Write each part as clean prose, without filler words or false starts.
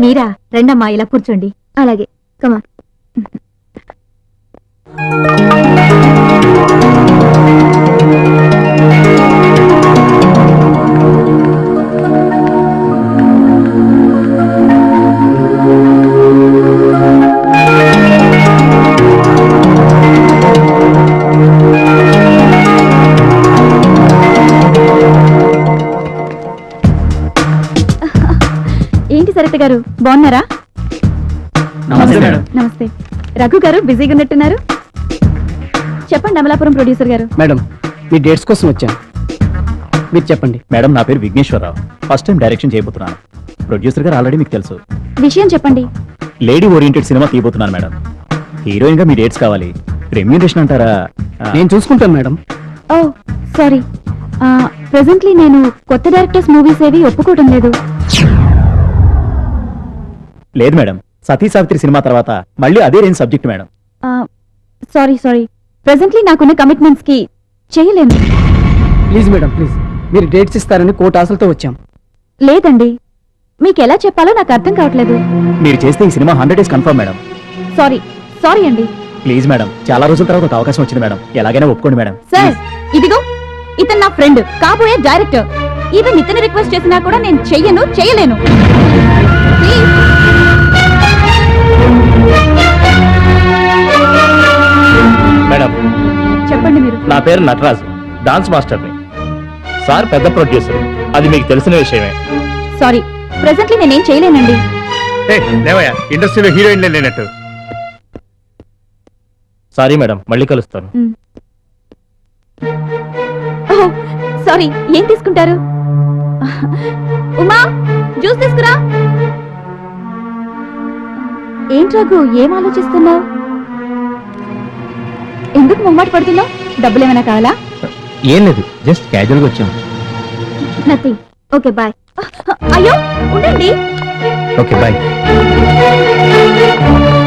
మీరా రండమ్మా, ఇలా కూర్చోండి. అలాగే, కమా. ఏంటి సరిత గారు, బాగున్నారా? నమస్తే మేడం. నమస్తే. రఘు గారు బిజీగా ఉన్నట్టున్నారు. చెప్పండి అమలాపురం ప్రొడ్యూసర్ గారు. మేడం, మీ డేట్స్ కోసం వచ్చాను, మీరు చెప్పండి. మేడం, నా పేరు విఘ్నేశ్వరరావు. ఫస్ట్ టైం డైరెక్షన్ చేయబోతున్నాను. ప్రొడ్యూసర్ గారు ఆల్రెడీ మీకు తెలుసు. విషయం చెప్పండి. లేడీ ఓరియంటెడ్ సినిమా తీయబోతున్నాను మేడం. హీరోయిన్ గా మీ డేట్స్ కావాలి. రెమ్యూనరేషన్ అంటారా? నేను చూసుకుంటాను మేడం. ఓ సారీ, ప్రెసెంట్లీ నేను కొత్త డైరెక్టర్స్ మూవీస్ ఏవి ఒప్పుకోవడం లేదు. లేదు మేడం, సతీ సావిత్రి సినిమా తర్వాత మళ్ళీ అదే range subject madam. Sorry, presently నాకున్న కమిట్మెంట్స్ కి చేయలేను. Please madam, please. మీరు డేట్స్ ఇస్తారని కోట ఆశలతో వచ్చాం. లేదండి, మీకు ఎలా చెప్పాలో నాకు అర్థం కావట్లేదు. మీరు చేస్తే ఈ cinema 100 days confirm madam. Sorry అండి. ప్లీజ్ మేడం, చాలా రోజుల తర్వాత ఒక అవకాశం వచ్చింది మేడం, ఎలాగైనా ఒప్పుకోండి మేడం. సార్, ఇదిగో ఇతను నా ఫ్రెండ్, కాబోయే డైరెక్టర్. ఈవెన్ ఇతను రిక్వెస్ట్ చేసినా కూడా నేను చేయలేను. ప్లీజ్. మేడం, చెప్పండి మీరు. నా పేరు నటరాజు, డాన్స్ మాస్టర్ని. సార్ పెద్ద ప్రొడ్యూసర్, అది మీకు తెలిసిన విషయమే. సారీ, ప్రెసెంట్లీ నేనేం చేయలేనండి. ఇండస్ట్రీలో హీరోయిన్లే లేనట్టు. సారీ మేడం, మళ్ళీ కలుస్తాను. సారీ, ఏం తీసుకుంటారు? ఉమా, జ్యూస్ తీసుకురా. ఏంటి రఘు, ఏం ఆలోచిస్తున్నావు? ఎందుకు ముమ్మాట పడుతున్నావు? డబ్బులు ఏమైనా కావాలా? ఏం లేదు, జస్ట్ క్యాజువల్ గా వచ్చాము. నథింగ్. Okay bye. అయ్యో ఉండండి. Okay bye.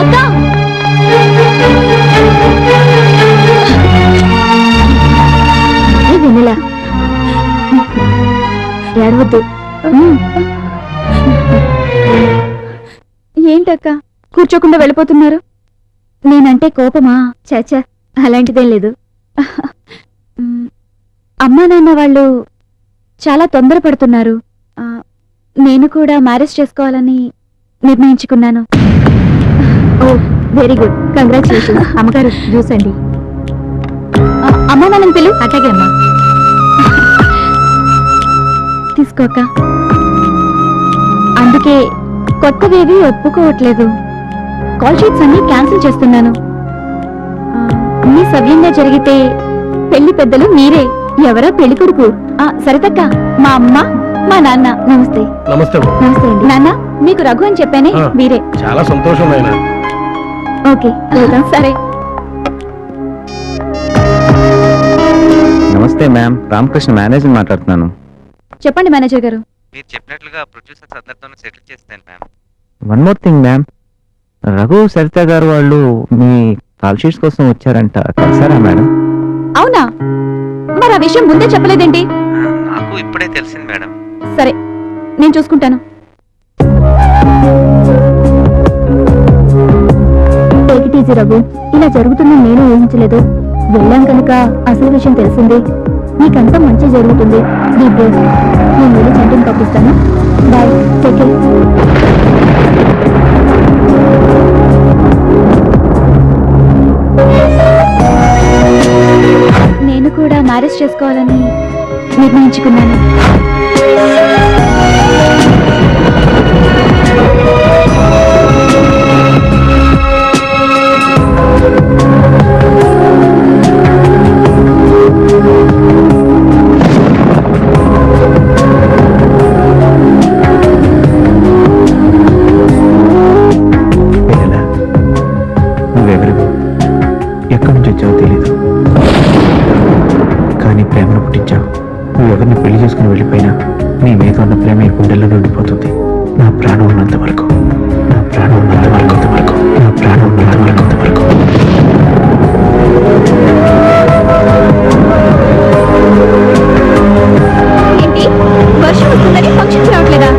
అక్క, వెన్నెలా, ఏడవద్దు. ఏంటక్క కూర్చోకుండా వెళ్ళిపోతున్నారు? నేనంటే కోపమా? చాచా, అలాంటిదేం లేదు. అమ్మా నాన్న వాళ్ళు చాలా తొందరపడుతున్నారు. నేను కూడా మ్యారేజ్ చేసుకోవాలని నిర్ణయించుకున్నాను. ఓ వెరీ గుడ్, కంగ్రాచులేషన్స్. అమ్మగారు జ్యూస్ అండి. అమ్మా నాన్నని పిలు. అట్లాగే అమ్మా. తీసుకోక. అందుకే కొత్తవేవి ఒప్పుకోవట్లేదు. కాల్ షీట్స్ అన్ని క్యాన్సిల్ చేస్తున్నాను. అన్ని సవ్యంగా జరిగితే పెళ్లి పెద్దలు మీరే. ఎవరా పెళ్లి కొడుకు? సరితక్క, మా అమ్మ, మా నాన్న. నమస్తే. నమస్తే. నమస్తే అండి. నాన్న, మీకు రఘు అని చెప్పానే, మీరే. చాలా సంతోషం. ఓకే, వెళ్దాం. సరే. నమస్తే మ్యామ్, రామకృష్ణ మేనేజర్ మాట్లాడుతున్నాను. చెప్పండి మేనేజర్ గారు. మీరు చెప్పినట్లుగా ప్రొడ్యూసర్స్ అందరితోనూ సెటిల్ చేస్తాను ma'am. One more thing ma'am, Raghu Saritha గారు వాళ్ళు మీ కాల్ షీట్స్ కోసం వచ్చారంట, కలిసారా మేడం? అవునా? మరి ఆ విషయం ముందే చెప్పలేదేంటి? నాకు ఇప్పుడే తెలిసింది మేడం. సరే, నేను చూసుకుంటాను. టేక్ ఇట్ ఈజీ రఘు, ఇలా జరుగుతుందని నేను ఊహించలేదు. వెళ్ళాం కనుక అసలు విషయం తెలిసింది. నీకంతా మంచి జరుగుతుంది. Deep break. నేను వెళ్ళి చంటిని పంపిస్తాను. Bye, take care. నేను కూడా మ్యారేజ్ చేసుకోవాలని నిర్ణయించుకున్నాను. నువ్వెవరివో, ఎక్కడి నుంచి వచ్చావో తెలీదు, కానీ ప్రేమను పుట్టించావు. నువ్వెవరిని పెళ్లి చేసుకుని వెళ్ళిపోయినా నీ మీద ఉన్న ప్రేమ ఈ గుండెల్లో ఉండిపోతుంది. నా ప్రాణం ఉన్నంత వరకు, నా ప్రాణం ఉన్నంత వరకు, నా ప్రాణం ఉన్నంత వరకు. ఏంటి, వర్షం వస్తుందని ఫంక్షన్స్ రావట్లేదా?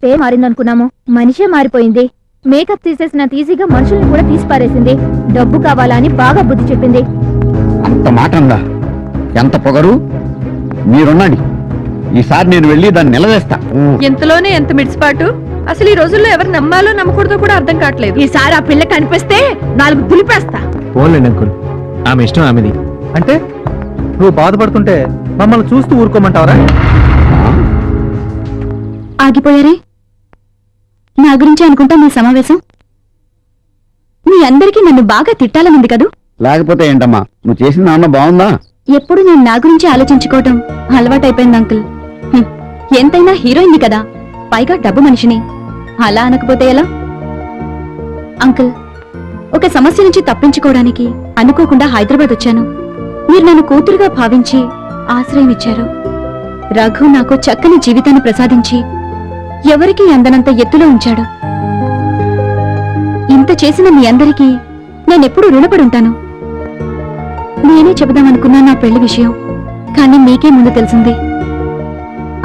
పేరు మారిందనుకున్నాము, మనిషే మారిపోయింది. మేకప్ తీసేసినంత ఈజీగా మనుషుల్ని కూడా తీసి పారేసింది. డబ్బు కావాలా అని బాగా బుద్ధి చెప్పింది. అంత మాట అందా? ఎంత పొగరు! మీరున్నాడి, ఈసారి నేను వెళ్ళి దాన్ని నిలవేస్తా. ఎంతలోనే ఎంత మిడిసిపాటు. అసలు ఈ రోజుల్లో ఎవరు నమ్మాలో నమ్మకూడదో కూడా అర్థం కావట్లేదు. ఈసారి ఆ పిల్ల కనిపిస్తే 4 దులిపేస్తా. పోన్లేండి అంకుల్, ఆమె ఇష్టం ఆమెది. అంటే నువ్వు బాధపడుతుంటే మమ్మల్ని చూస్తూ ఊరుకోమంటావరా? ఆగిపోయారే? నా గురించి అనుకుంటా మీ సమావేశం. మీ అందరికీ నన్ను బాగా తిట్టాలనుంది కదూ? లేకపోతే ఏంటమ్మా, నువ్వు చేసిన నాన్న బాగుందా? ఎప్పుడు నేను నా గురించి ఆలోచించుకోవటం అలవాటైపోయింది అంకుల్. ఎంతైనా హీరోయిన్ని కదా, పైగా డబ్బు మనిషిని. అలా అనకపోతే ఎలా? అంకుల్, ఒక సమస్య నుంచి తప్పించుకోవడానికి అనుకోకుండా హైదరాబాద్ వచ్చాను. మీరు నన్ను కూతురుగా భావించి ఆశ్రయం ఇచ్చారు. రఘు నాకు చక్కని జీవితాన్ని ప్రసాదించి ఎవరికీ అందనంత ఎత్తులో ఉంచాడు. ఇంత చేసిన మీ అందరికీ నేనెప్పుడు రుణపడి ఉంటాను. నేనే చెబుదామనుకున్నా నా పెళ్లి విషయం, కానీ మీకే ముందు తెలిసింది.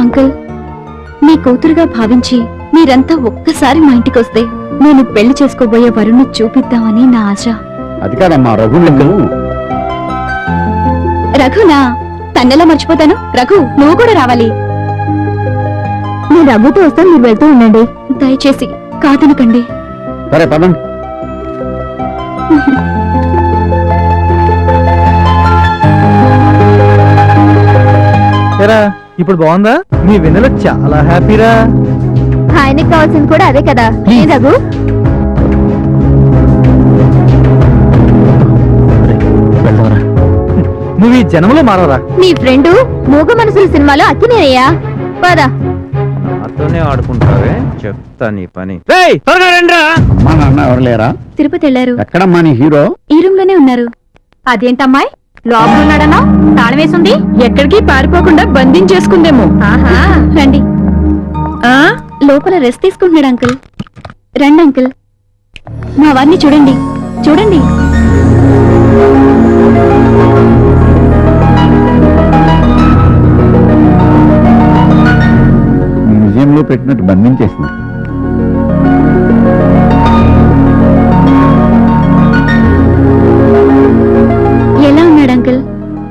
అంకుల్, మీ కూతురుగా భావించి మీరంతా ఒక్కసారి మా ఇంటికి వస్తే నేను పెళ్లి చేసుకోబోయే వరుణ్ణి చూపిద్దామని నా ఆశ. అది కాదమ్మా, రఘు రఘునా? తన్నెలా మర్చిపోతాను. రఘు, నువ్వు కూడా రావాలి. నేను రఘుతో వస్తాను, మీరు వెళ్తూ ఉండండి. దయచేసి కాదనకండి. సరే పదండి. ఏరా, ఇప్పుడు బాగుందా? మీ వెన్నెల చాలా హ్యాపీరా. ఆయనకి కావాల్సింది కూడా అదే కదా. ఏ రఘు, వెళ్దామరా. నువ్వు ఈ జన్మలో మారవరా. నీ ఫ్రెండు మూగ మనసుల సినిమాలో అక్కినేనయ్యా. పద. నాతోనే ఆడుకుంటావే, చెప్తా నీ పని. త్వరగా రండిరా. అమ్మా నాన్న ఎవరు లేరా? తిరుపతి వెళ్లారు. ఎక్కడమ్మా నీ హీరో? ఈ రూమ్ లోనే ఉన్నారు. అదేంటమ్మాయి లోపల ఉన్నాడనా? తాళం వేసుంది. ఎక్కడికి పారిపోకుండా బంధించేసుకుందేమో. రండి. లోపల రెస్ట్ తీసుకుంటున్నాడు అంకుల్. రండి అంకుల్, మా వారిని చూడండి. చూడండి. మ్యూజియంలో పెట్టినట్టు బంధించేసింది. ఎలా ఉన్నాడు అంకుల్?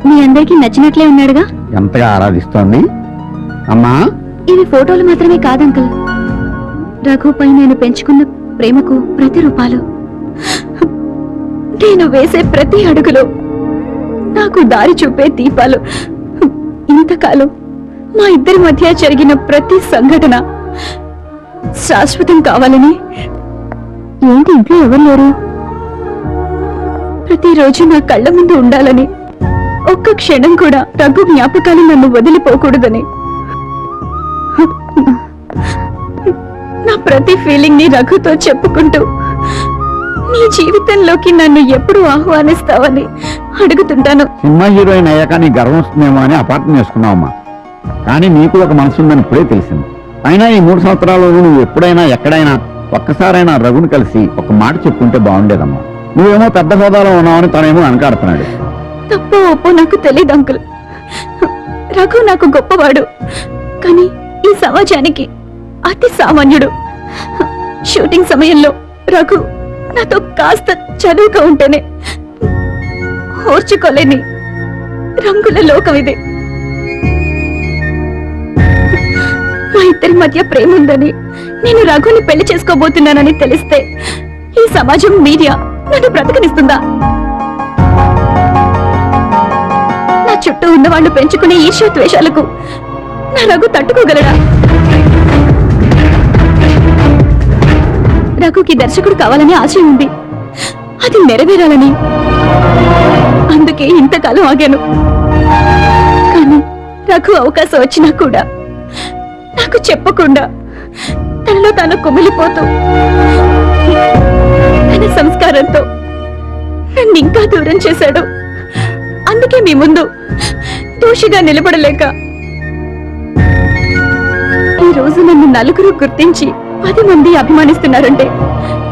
మీ అందరికీ నచ్చినట్లే ఉన్నాడుగా? ఎంతగా ఆరాధిస్తోంది అమ్మా. ఇవి ఫోటోలు మాత్రమే కాదు అంకుల్, రఘుపై నేను పెంచుకున్న ప్రేమకు ప్రతిరూపాలు. నేను వేసే ప్రతి అడుగులో నాకు దారి చూపే దీపాలు. ఇంతకాలం మా ఇద్దరి మధ్య జరిగిన ప్రతి సంఘటన శాశ్వతం కావాలని. ఏంటి ఇంట్లో ఎవరు లేరు? ప్రతిరోజు నా కళ్ళ ముందు ఉండాలని, ఒక్క క్షణం కూడా రఘు జ్ఞాపకాలు నన్ను వదిలిపోకూడదని. నా ప్రతి ఫీలింగ్ ని రఘుతో చెప్పుకుంటూ నీ జీవితంలోకి నన్ను ఎప్పుడు ఆహ్వానిస్తావని అడుగుతుంటాను. సినిమా హీరోయిన్ అయ్యాక నీ గర్వం వస్తుందేమో అని అపార్థం చేసుకున్నావమ్మా. కానీ నీకు ఒక మనసు ఉందని ఇప్పుడే తెలిసింది. అయినా ఈ 3 సంవత్సరాలలో నువ్వు ఎప్పుడైనా ఎక్కడైనా ఒక్కసారైనా రఘుని కలిసి ఒక మాట చెప్పుకుంటే బాగుండేదమ్మా. నువ్వేమో పెద్ద హోదాలో ఉన్నావని తనేమో వెనకాడుతున్నాడు. తప్పో ఒప్పో నాకు తెలియదు అంకుల్. రఘు నాకు గొప్పవాడు, కానీ ఈ సమాజానికి అతి సామాన్యుడు. షూటింగ్ సమయంలో రఘు నాతో కాస్త చదువుగా ఉంటేనే ఓర్చుకోలేని రంగుల లోకం ఇది. మా ఇద్దరి మధ్య ప్రేమ ఉందని, నేను రఘుని పెళ్లి చేసుకోబోతున్నానని తెలిస్తే ఈ సమాజం, మీడియా నన్ను బ్రతకనిస్తుందా? నా చుట్టూ ఉన్న వాళ్ళు పెంచుకునే ఈర్ష్య ద్వేషాలకు నా రఘు తట్టుకోగలడా? రఘుకి దర్శకుడు కావాలని ఆశ ఉంది, అది నెరవేరాలని. అందుకే ఇంతకాలం ఆగాను. కానీ రఘు అవకాశం వచ్చినా కూడా నాకు చెప్పకుండా తనలో తాను కుమిలిపోతూ తన సంస్కారంతో నన్ను ఇంకా దూరం చేశాడు. అందుకే మీ ముందు దోషిగా నిలబడలేక ఈ రోజు నన్ను నలుగురు గుర్తించి 10 మంది అభిమానిస్తున్నారంటే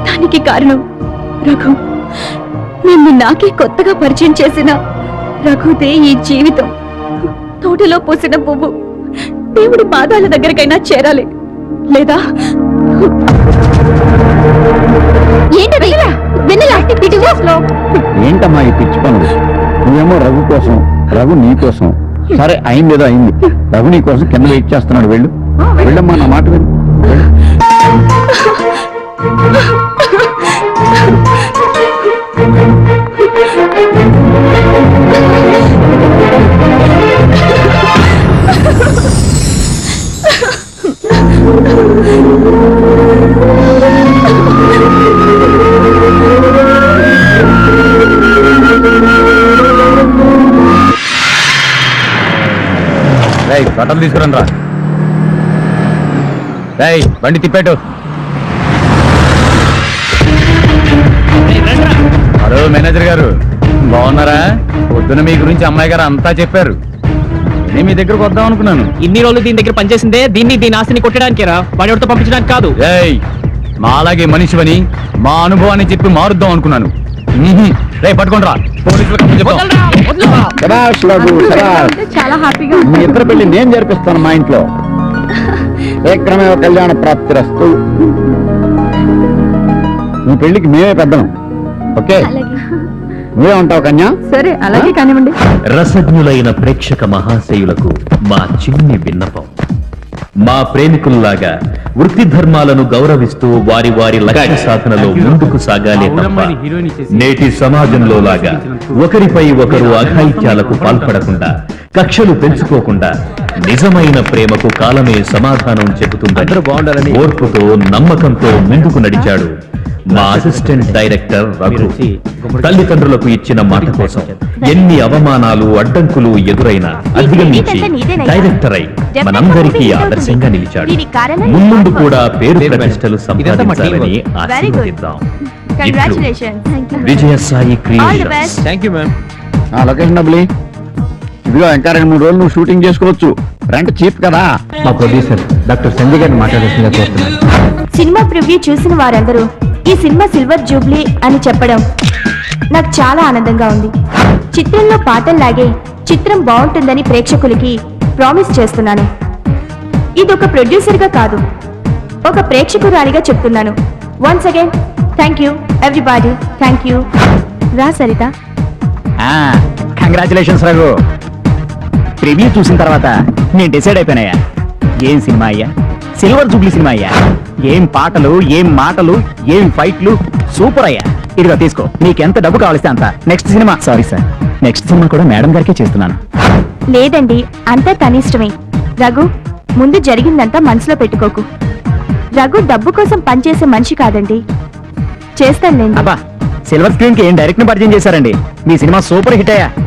దానికి కారణం రఘు. నన్ను నాకే కొత్తగా పరిచయం చేసిన రఘుదే ఈ జీవితం. తోటలో పోసిన పువ్వు దేవుడి పాదాల దగ్గరకైనా చేరాలి. లేదా ఏంటది వెన్నెలా ఇటు ఏంటమ్మా ఈ పిచ్చి పనులు? నువ్వేమో రఘు కోసం, రఘు నీ కోసం. సరే అయిందేదో అయింది. రఘు నీ కోసం కింద వెయిట్ చేస్తున్నాడు. వెళ్ళు వెళ్ళమ్మా, నా మాట విను. వెళ్ళు. బట్టలు తీసుకురండి రా. రేయ్ బండి తిప్పాడు. హలో మేనేజర్ గారు, బాగున్నారా? పొద్దున మీ గురించి అమ్మాయి గారు అంతా చెప్పారు. నేను మీ దగ్గరకు వద్దాం అనుకున్నాను. ఇన్ని రోజులు దీని దగ్గర పనిచేసిందే దీన్ని ఆస్తిని కొట్టడానికేరా, వాడితో పంపించడానికి కాదు. రేయ్ మా అలాగే మనిషివని మా అనుభవాన్ని చెప్పి మారుద్దాం అనుకున్నాను. రే పట్టుకుంటా, పోలీసులకు అప్పచెప్తాం. శభాష్ రఘు, శభాష్. చాలా హ్యాపీగా మీ ఇద్దరు పెళ్లి నేను జరిపిస్తాను మా ఇంట్లో. శీఘ్రమే కళ్యాణ ప్రాప్తిరస్తు. మీ పెళ్లికి మేమే పెద్దం. ఓకే, నువ్వే ఉంటావు కన్యా. సరే అలాగే కానివ్వండి. రసజ్ఞులైన ప్రేక్షక మహాశయులకు మా చిన్ని విన్నపం. మా ప్రేమికుల్లాగా వృత్తి ధర్మాలను గౌరవిస్తూ వారి వారి లక్ష్య సాధనలో ముందుకు సాగాలే తప్ప నేటి సమాజంలో లాగా ఒకరిపై ఒకరు అఘాయిత్యాలకు పాల్పడకుండా, కక్షలు పెంచుకోకుండా నిజమైన ప్రేమకు కాలమే సమాధానం చెబుతుందని ఓర్పుతో నమ్మకంతో ముందుకు నడిచాడు మా అసిస్టెంట్ డైరెక్టర్ రఘు. తల్లిదండ్రులకు ఇచ్చిన మాట కోసం ఎన్ని అవమానాలు అడ్డంకులు ఎదురైనా అధిగమించి డైరెక్టర్ అయి మనందరికీ ఆదర్శంగా నిలిచాడు. ముందు కూడా పేరు ప్రతిష్టలు సంపాదించాలని ఆశీర్వదిద్దాం. ఇట్లు Vijayasai creations. Thank you ma'am. ఆ లొకేషన్ డబ్బులు ఇదిగో. ఇంకా 2-3 రోజులు నువ్వు షూటింగ్ చేసుకోవచ్చు. రెంట్ చీప్ కదా. మా ప్రొడ్యూసర్ డాక్టర్ సంజయ్ గారిని మాట్లాడాల్సిందిగా కోరుతున్నాను. సినిమా ప్రివ్యూ చూసిన వారందరూ ఈ సినిమా సిల్వర్ జూబ్లీ అని చెప్పడం నాకు చాలా ఆనందంగా ఉంది. చిత్రంలో పాటల్లాగే చిత్రం బాగుంటుందని ప్రేక్షకులకి ప్రామిస్ చేస్తున్నాను. ఇదొక ప్రొడ్యూసర్గా కాదు, ఒక ప్రేక్షకురాలిగా చెప్తున్నాను. Once again thank you everybody. Thank you. రా సరిత. కంగ్రాచులేషన్స్ రఘు. ప్రివ్యూ చూసిన తర్వాత నేను డిసైడ్ అయిపోయినాయా. ఏం సినిమా అయ్యా, సిల్వర్ జూబ్లీ సినిమా అయ్యా. ఏం పాటలు, ఏం మాటలు, ఏం ఫైట్లు, సూపర్ అయ్యా. ఇదిగో తీసుకో, నీకెంత డబ్బు కావలిస్తే అంత. Next cinema, sorry sir, next cinema కూడా మేడం గారికే చేస్తున్నాను. లేదండి, అంతా తనిష్టమే. రఘు, ముందు జరిగిందంతా మనసులో పెట్టుకోకు. రఘు డబ్బు కోసం పనిచేసే మనిషి కాదండి. చేస్తానులేండి. అబ్బా, సిల్వర్ స్క్రీన్ కి ఏం డైరెక్ట్ ని పరిచయం చేశారండి. మీ సినిమా సూపర్ హిట్ అయ్యా.